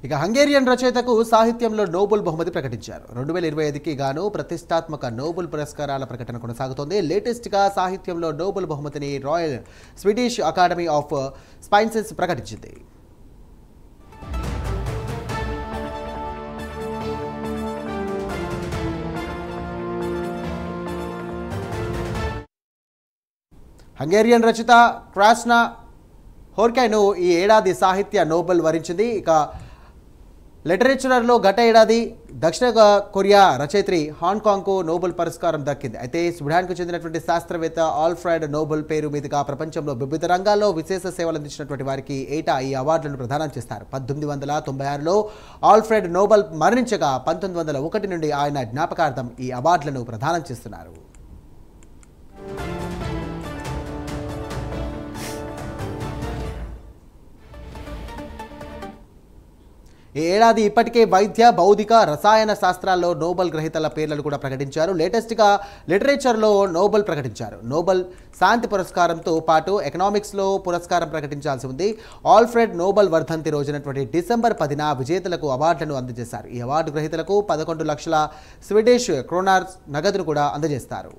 ఇక హంగేరియన్ రచయితకు సాహిత్యంలో నోబెల్ బహుమతి ప్రకటించారు. 2025కి గాను ప్రతిష్టాత్మక నోబెల్ పురస్కారాల ప్రకటన కొనసాగుతోంది. లేటెస్ట్గా సాహిత్యంలో నోబెల్ బహుమతిని royal Swedish academy of sciences ప్రకటించింది. హంగేరియన్ రచయిత క్రాస్నా హోర్కైను ఈ ఏడాది సాహిత్య నోబెల్ వరించింది. ఇక లిటరేచర్లో గత ఏడాది దక్షిణ కొరియా రచయిత్రి హాంకాంగ్కు నోబెల్ పురస్కారం దక్కింది. అయితే స్వీడన్కు చెందినటువంటి శాస్త్రవేత్త ఆల్ఫ్రెడ్ నోబెల్ పేరు మీదుగా ప్రపంచంలో వివిధ రంగాల్లో విశేష సేవలు అందించినటువంటి వారికి ఏటా ఈ అవార్డులను ప్రదానం చేస్తారు. 1896లో ఆల్ఫ్రెడ్ నోబెల్ మరణించగా 1901 నుండి ఆయన జ్ఞాపకార్థం ఈ అవార్డులను ప్రదానం చేస్తున్నారు. ఈ ఏడాది ఇప్పటికే వైద్య, భౌతిక, రసాయన శాస్త్రాల్లో నోబెల్ గ్రహీతల పేర్లను కూడా ప్రకటించారు. లేటెస్ట్గా లిటరేచర్లో నోబెల్ ప్రకటించారు. నోబెల్ శాంతి పురస్కారంతో పాటు ఎకనామిక్స్లో పురస్కారం ప్రకటించాల్సి ఉంది. ఆల్ఫ్రెడ్ నోబెల్ వర్ధంతి రోజునటువంటి డిసెంబర్ 10న విజేతలకు అవార్డులను అందజేశారు. ఈ అవార్డు గ్రహీతలకు 11 లక్షల స్వీడిష్ క్రోనార్ నగదును కూడా అందజేస్తారు.